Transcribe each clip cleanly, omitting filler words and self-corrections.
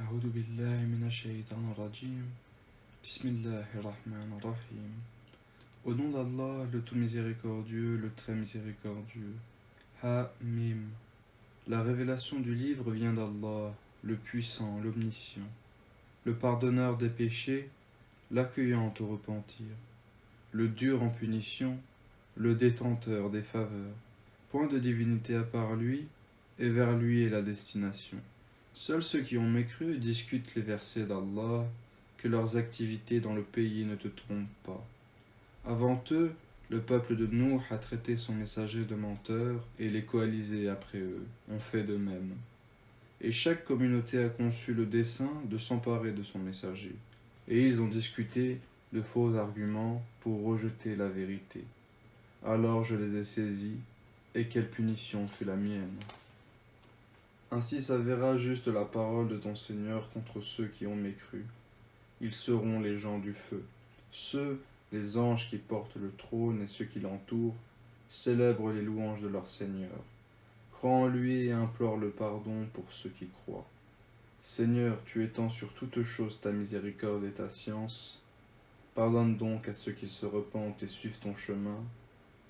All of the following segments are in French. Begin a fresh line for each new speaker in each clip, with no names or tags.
أعوذ بالله من الشيطان الرجيم. Bismillahirrahmanirrahim. Au nom d'Allah, le tout miséricordieux, le très miséricordieux. Ha-Mim. La révélation du livre vient d'Allah, le puissant, l'omniscient, le pardonneur des péchés, l'accueillant au repentir, le dur en punition, le détenteur des faveurs. Point de divinité à part lui, et vers lui est la destination. Seuls ceux qui ont mécru discutent les versets d'Allah, que leurs activités dans le pays ne te trompent pas. Avant eux, le peuple de Nuh a traité son messager de menteur, et les coalisés après eux ont fait de même. Et chaque communauté a conçu le dessein de s'emparer de son messager. Et ils ont discuté de faux arguments pour rejeter la vérité. Alors je les ai saisis, et quelle punition fut la mienne. Ainsi s'avéra juste la parole de ton Seigneur contre ceux qui ont mécru. Ils seront les gens du feu. Ceux, les anges qui portent le trône et ceux qui l'entourent, célèbrent les louanges de leur Seigneur. Crois en lui et implore le pardon pour ceux qui croient. Seigneur, tu étends sur toutes choses ta miséricorde et ta science. Pardonne donc à ceux qui se repentent et suivent ton chemin,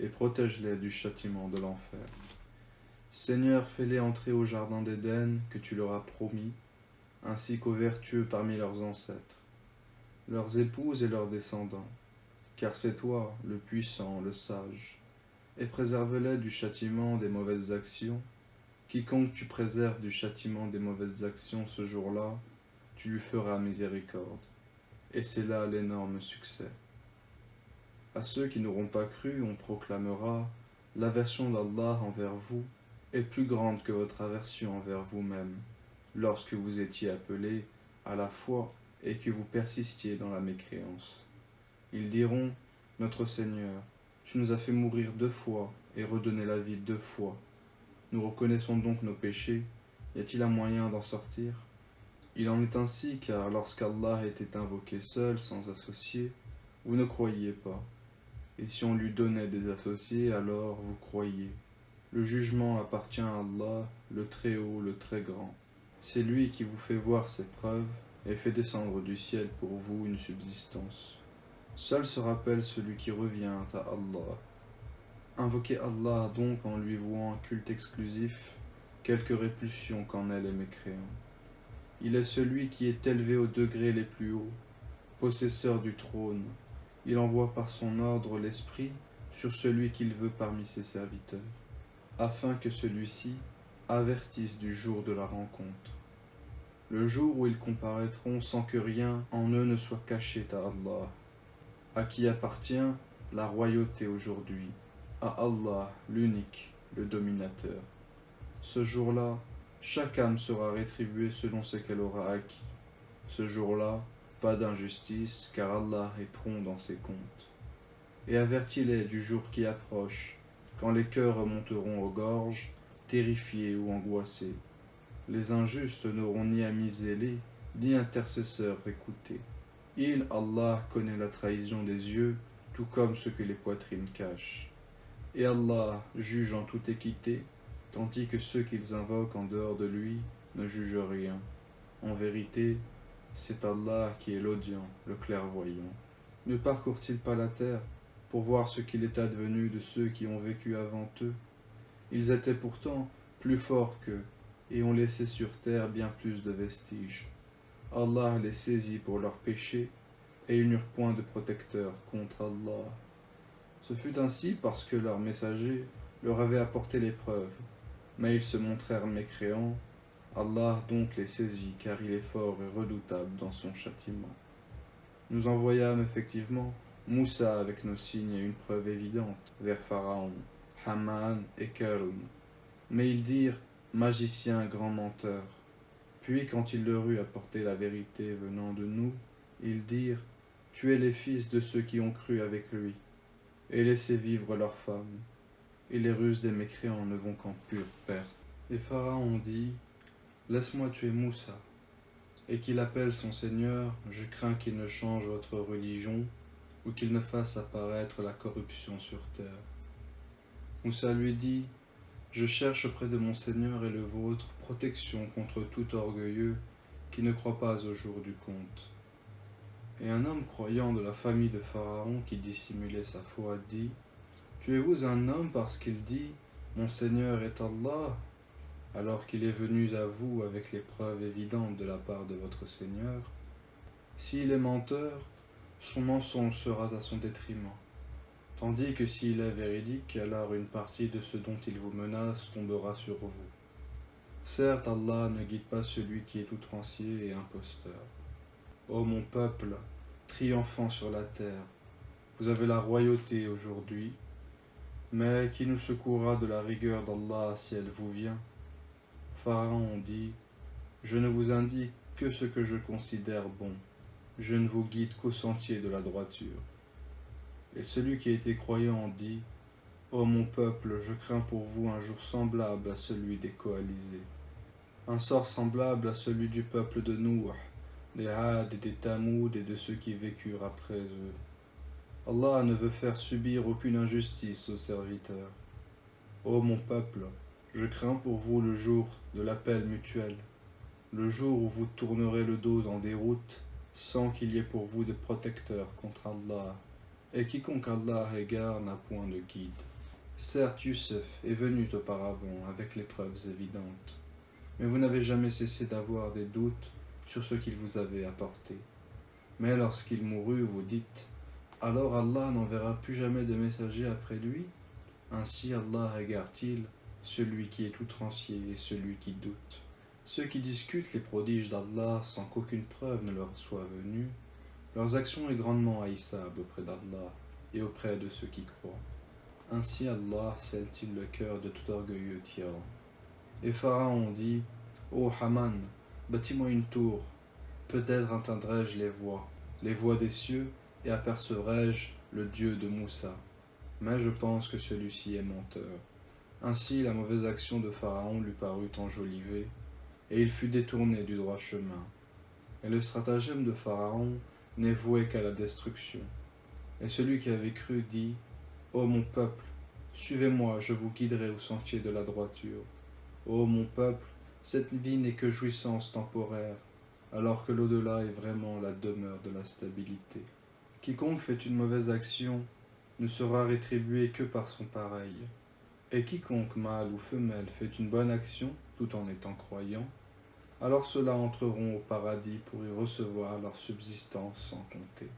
et protège-les du châtiment de l'enfer. Seigneur, fais-les entrer au jardin d'Éden que tu leur as promis, ainsi qu'aux vertueux parmi leurs ancêtres, leurs épouses et leurs descendants, car c'est toi, le puissant, le sage, et préserve-les du châtiment des mauvaises actions. Quiconque tu préserves du châtiment des mauvaises actions ce jour-là, tu lui feras miséricorde, et c'est là l'énorme succès. À ceux qui n'auront pas cru, on proclamera l'aversion d'Allah envers vous est plus grande que votre aversion envers vous-même, lorsque vous étiez appelés à la foi et que vous persistiez dans la mécréance. Ils diront, notre Seigneur, tu nous as fait mourir 2 fois et redonner la vie 2 fois. Nous reconnaissons donc nos péchés, y a-t-il un moyen d'en sortir? Il en est ainsi car lorsqu'Allah était invoqué seul, sans associé, vous ne croyiez pas. Et si on lui donnait des associés, alors vous croyiez. Le jugement appartient à Allah, le Très-Haut, le Très-Grand. C'est lui qui vous fait voir ses preuves et fait descendre du ciel pour vous une subsistance. Seul se rappelle celui qui revient à Allah. Invoquez Allah donc en lui vouant un culte exclusif, quelque répulsion qu'en ait les mécréants. Il est celui qui est élevé aux degrés les plus hauts, possesseur du trône. Il envoie par son ordre l'esprit sur celui qu'il veut parmi ses serviteurs, afin que celui-ci avertisse du jour de la rencontre. Le jour où ils comparaîtront sans que rien en eux ne soit caché à Allah, à qui appartient la royauté aujourd'hui, à Allah l'unique, le dominateur. Ce jour-là, chaque âme sera rétribuée selon ce qu'elle aura acquis. Ce jour-là, pas d'injustice, car Allah est prompt dans ses comptes. Et avertis-les du jour qui approche, quand les cœurs remonteront aux gorges, terrifiés ou angoissés. Les injustes n'auront ni amis zélés, ni intercesseurs écoutés. Il, Allah, connaît la trahison des yeux, tout comme ce que les poitrines cachent. Et Allah juge en toute équité, tandis que ceux qu'ils invoquent en dehors de lui ne jugent rien. En vérité, c'est Allah qui est l'audient, le clairvoyant. Ne parcourt-il pas la terre pour voir ce qu'il est advenu de ceux qui ont vécu avant eux? Ils étaient pourtant plus forts qu'eux, et ont laissé sur terre bien plus de vestiges. Allah les saisit pour leurs péchés, et ils n'eurent point de protecteur contre Allah. Ce fut ainsi parce que leurs messagers leur avaient apporté l'épreuve, mais ils se montrèrent mécréants. Allah donc les saisit, car il est fort et redoutable dans son châtiment. Nous envoyâmes effectivement Moussa avec nos signes et une preuve évidente vers Pharaon, Haman et Karun. Mais ils dirent, magicien grand menteur. Puis quand il leur eut apporté la vérité venant de nous, ils dirent, tuez les fils de ceux qui ont cru avec lui, et laissez vivre leurs femmes, et les ruses des mécréants ne vont qu'en pure perte. Et Pharaon dit, laisse-moi tuer Moussa, et qu'il appelle son Seigneur, je crains qu'il ne change votre religion, ou qu'il ne fasse apparaître la corruption sur terre. Moussa lui dit, je cherche auprès de mon Seigneur et le vôtre protection contre tout orgueilleux qui ne croient pas au jour du compte. Et un homme croyant de la famille de Pharaon qui dissimulait sa foi dit: Tuez-vous un homme parce qu'il dit: Mon Seigneur est Allah, alors qu'il est venu à vous avec les preuves évidentes de la part de votre Seigneur? S'il est menteur, son mensonge sera à son détriment. Tandis que s'il est véridique, alors une partie de ce dont il vous menace tombera sur vous. Certes, Allah ne guide pas celui qui est outrancier et imposteur. Ô mon peuple, triomphant sur la terre, vous avez la royauté aujourd'hui, mais qui nous secourra de la rigueur d'Allah si elle vous vient? Pharaon dit: Je ne vous indique que ce que je considère bon, je ne vous guide qu'au sentier de la droiture. Et celui qui était croyant dit: Ô mon peuple, je crains pour vous un jour semblable à celui des coalisés, un sort semblable à celui du peuple de Nouh, des Had et des Tamoud et de ceux qui vécurent après eux. Allah ne veut faire subir aucune injustice aux serviteurs. Ô mon peuple, je crains pour vous le jour de l'appel mutuel, le jour où vous tournerez le dos en déroute, sans qu'il y ait pour vous de protecteur contre Allah, et quiconque Allah égare n'a point de guide. Certes, Youssef est venu auparavant avec les preuves évidentes, mais vous n'avez jamais cessé d'avoir des doutes sur ce qu'il vous avait apporté. Mais lorsqu'il mourut, vous dites: Alors Allah n'enverra plus jamais de messager après lui? Ainsi Allah égare-t-il celui qui est outrancier et celui qui doute. Ceux qui discutent les prodiges d'Allah sans qu'aucune preuve ne leur soit venue, leurs actions est grandement haïssable auprès d'Allah et auprès de ceux qui croient. Ainsi Allah scelle-t-il le cœur de tout orgueilleux tyran. Et Pharaon dit: Ô Haman, bâtis-moi une tour, peut-être atteindrai-je les voies des cieux, et apercevrai-je le Dieu de Moussa. Mais je pense que celui-ci est menteur. Ainsi la mauvaise action de Pharaon lui parut enjolivée, et il fut détourné du droit chemin. Et le stratagème de Pharaon n'est voué qu'à la destruction. Et celui qui avait cru dit: Ô mon peuple, suivez-moi, je vous guiderai au sentier de la droiture. Ô mon peuple, cette vie n'est que jouissance temporaire, alors que l'au-delà est vraiment la demeure de la stabilité. Quiconque fait une mauvaise action ne sera rétribué que par son pareil. Et quiconque, mâle ou femelle, fait une bonne action, tout en étant croyant, alors ceux-là entreront au paradis pour y recevoir leur subsistance sans compter.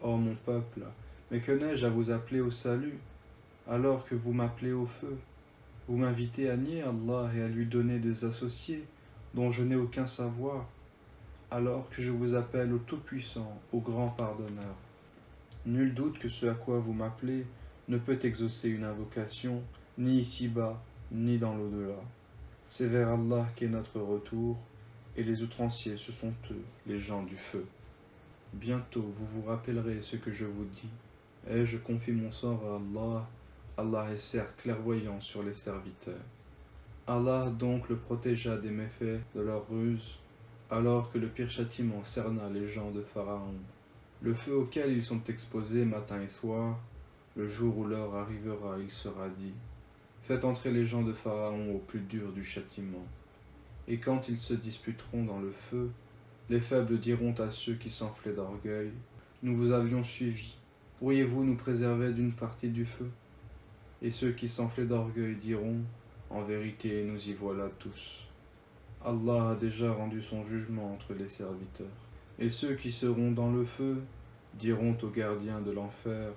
Ô mon peuple, mais que n'ai-je à vous appeler au salut, alors que vous m'appelez au feu? Vous m'invitez à nier Allah et à lui donner des associés dont je n'ai aucun savoir, alors que je vous appelle au Tout-Puissant, au Grand Pardonneur. Nul doute que ce à quoi vous m'appelez ne peut exaucer une invocation, ni ici-bas, ni dans l'au-delà. C'est vers Allah qu'est notre retour, et les outranciers, ce sont eux, les gens du feu. Bientôt vous vous rappellerez ce que je vous dis, et je confie mon sort à Allah. Allah est certes clairvoyant sur les serviteurs. Allah donc le protégea des méfaits de leur ruse, alors que le pire châtiment cerna les gens de Pharaon. Le feu auquel ils sont exposés matin et soir, le jour où l'heure arrivera, il sera dit: Faites entrer les gens de Pharaon au plus dur du châtiment. Et quand ils se disputeront dans le feu, les faibles diront à ceux qui s'enflaient d'orgueil: Nous vous avions suivis, pourriez-vous nous préserver d'une partie du feu? Et ceux qui s'enflaient d'orgueil diront: En vérité, nous y voilà tous. Allah a déjà rendu son jugement entre les serviteurs. Et ceux qui seront dans le feu diront aux gardiens de l'enfer: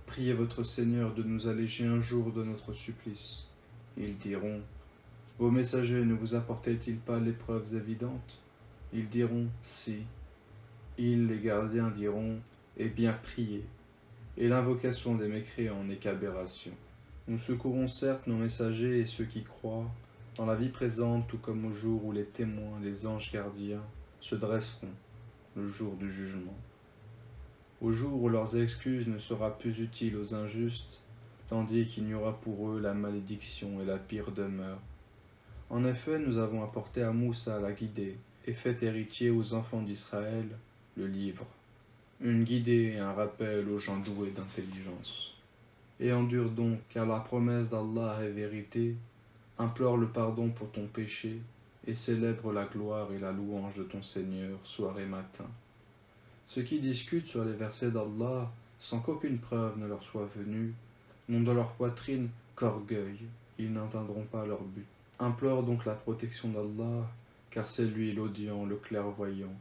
Priez votre Seigneur de nous alléger un jour de notre supplice. Ils diront: Vos messagers ne vous apportaient-ils pas les preuves évidentes? Ils diront: Si. Ils, les gardiens, diront: Eh bien, priez. Et l'invocation des mécréants n'est qu'aberration. Nous secourons certes nos messagers et ceux qui croient, dans la vie présente tout comme au jour où les témoins, les anges gardiens, se dresseront, le jour du jugement. Au jour où leurs excuses ne sera plus utile aux injustes, tandis qu'il n'y aura pour eux la malédiction et la pire demeure. En effet, nous avons apporté à Moussa la guidée, et fait héritier aux enfants d'Israël le livre, une guidée et un rappel aux gens doués d'intelligence. Et endure donc, car la promesse d'Allah est vérité, implore le pardon pour ton péché, et célèbrent la gloire et la louange de ton Seigneur soir et matin. Ceux qui discutent sur les versets d'Allah sans qu'aucune preuve ne leur soit venue n'ont dans leur poitrine qu'orgueil, ils n'atteindront pas leur but. Implore donc la protection d'Allah, car c'est lui l'audient, le clairvoyant.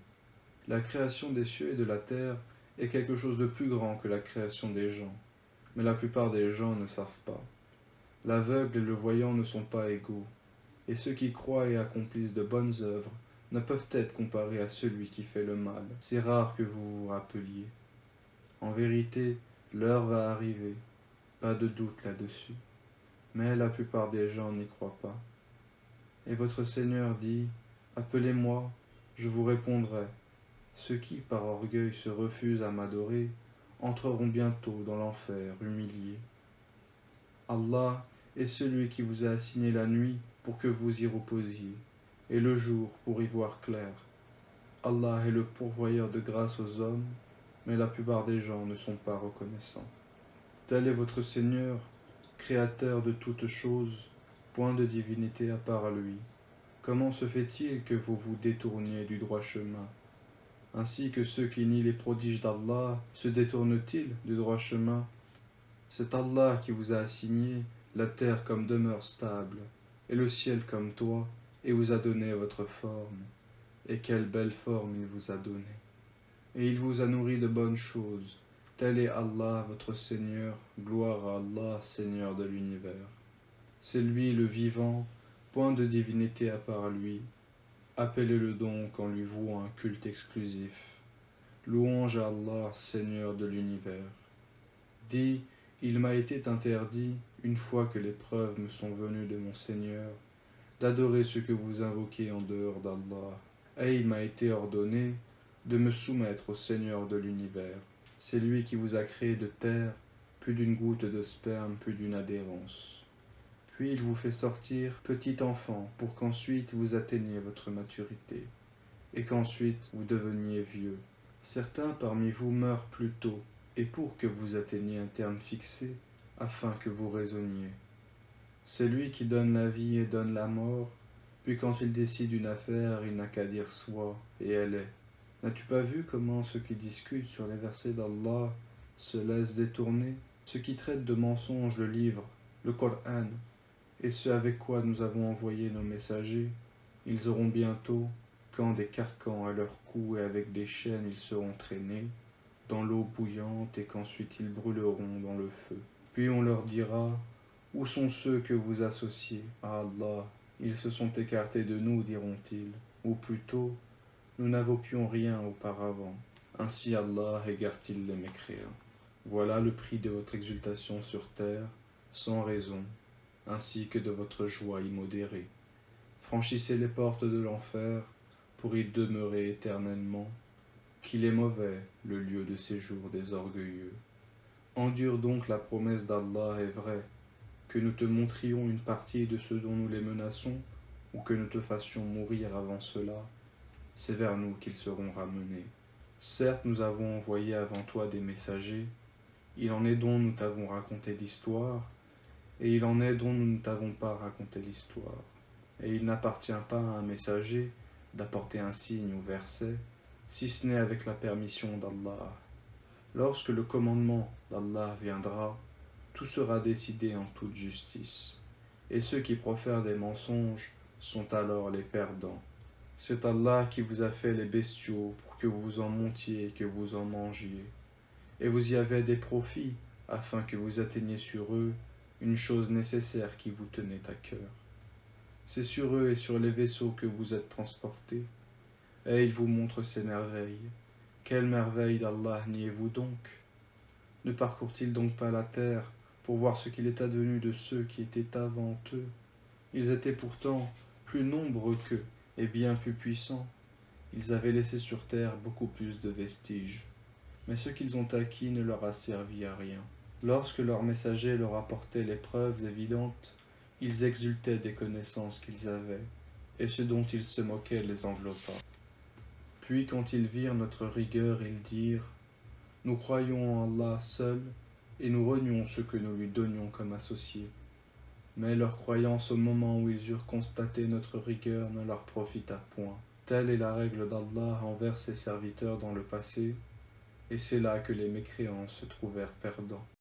La création des cieux et de la terre est quelque chose de plus grand que la création des gens, mais la plupart des gens ne savent pas. L'aveugle et le voyant ne sont pas égaux, et ceux qui croient et accomplissent de bonnes œuvres ne peuvent être comparés à celui qui fait le mal. C'est rare que vous vous rappeliez. En vérité, l'heure va arriver, pas de doute là-dessus. Mais la plupart des gens n'y croient pas. Et votre Seigneur dit, appelez-moi, je vous répondrai. Ceux qui, par orgueil, se refusent à m'adorer, entreront bientôt dans l'enfer, humiliés. Allah est celui qui vous a assigné la nuit pour que vous y reposiez, et le jour pour y voir clair. Allah est le pourvoyeur de grâce aux hommes, mais la plupart des gens ne sont pas reconnaissants. Tel est votre Seigneur, créateur de toutes choses, point de divinité à part lui. Comment se fait-il que vous vous détourniez du droit chemin? Ainsi que ceux qui nient les prodiges d'Allah se détournent-ils du droit chemin? C'est Allah qui vous a assigné la terre comme demeure stable, et le ciel comme toit, et vous a donné votre forme. Et quelle belle forme il vous a donnée. Et il vous a nourri de bonnes choses. Tel est Allah, votre Seigneur, gloire à Allah, Seigneur de l'univers. C'est lui le vivant, point de divinité à part lui. Appelez-le donc en lui vouant un culte exclusif. Louange à Allah, Seigneur de l'univers. Dis, il m'a été interdit, une fois que les preuves me sont venues de mon Seigneur, d'adorer ce que vous invoquez en dehors d'Allah. Et il m'a été ordonné de me soumettre au Seigneur de l'univers. C'est lui qui vous a créé de terre, plus d'une goutte de sperme, plus d'une adhérence. Puis il vous fait sortir petit enfant pour qu'ensuite vous atteigniez votre maturité, et qu'ensuite vous deveniez vieux. Certains parmi vous meurent plus tôt, et pour que vous atteigniez un terme fixé, afin que vous raisonniez. C'est lui qui donne la vie et donne la mort, puis quand il décide une affaire, il n'a qu'à dire soit, et elle est. N'as-tu pas vu comment ceux qui discutent sur les versets d'Allah se laissent détourner? Ceux qui traitent de mensonges le livre, le Coran, et ceux avec quoi nous avons envoyé nos messagers, ils auront bientôt, quand des carcans à leur cou et avec des chaînes ils seront traînés, dans l'eau bouillante et qu'ensuite ils brûleront dans le feu. Puis on leur dira, où sont ceux que vous associez à Allah? Ils se sont écartés de nous, diront-ils, ou plutôt, nous n'invoquions rien auparavant. Ainsi Allah égare-t-il les mécréants. Voilà le prix de votre exultation sur terre, sans raison, ainsi que de votre joie immodérée. Franchissez les portes de l'enfer pour y demeurer éternellement, qu'il est mauvais le lieu de séjour des orgueilleux. Endure donc la promesse d'Allah est vraie, que nous te montrions une partie de ce dont nous les menaçons, ou que nous te fassions mourir avant cela, c'est vers nous qu'ils seront ramenés. Certes, nous avons envoyé avant toi des messagers, il en est dont nous t'avons raconté l'histoire, et il en est dont nous ne t'avons pas raconté l'histoire. Et il n'appartient pas à un messager d'apporter un signe ou verset, si ce n'est avec la permission d'Allah. Lorsque le commandement d'Allah viendra, tout sera décidé en toute justice, et ceux qui profèrent des mensonges sont alors les perdants. C'est Allah qui vous a fait les bestiaux pour que vous en montiez et que vous en mangiez, et vous y avez des profits, afin que vous atteigniez sur eux une chose nécessaire qui vous tenait à cœur. C'est sur eux et sur les vaisseaux que vous êtes transportés, et il vous montre ces merveilles. Quelle merveille d'Allah niez-vous donc? Ne parcourent-ils donc pas la terre pour voir ce qu'il est advenu de ceux qui étaient avant eux? Ils étaient pourtant plus nombreux qu'eux et bien plus puissants. Ils avaient laissé sur terre beaucoup plus de vestiges, mais ce qu'ils ont acquis ne leur a servi à rien. Lorsque leurs messagers leur apportaient les preuves évidentes, ils exultaient des connaissances qu'ils avaient, et ce dont ils se moquaient les enveloppa. Puis quand ils virent notre rigueur, ils dirent, « Nous croyons en Allah seul, et nous renions ce que nous lui donnions comme associés. » Mais leur croyance au moment où ils eurent constaté notre rigueur ne leur profita point. Telle est la règle d'Allah envers ses serviteurs dans le passé, et c'est là que les mécréants se trouvèrent perdants.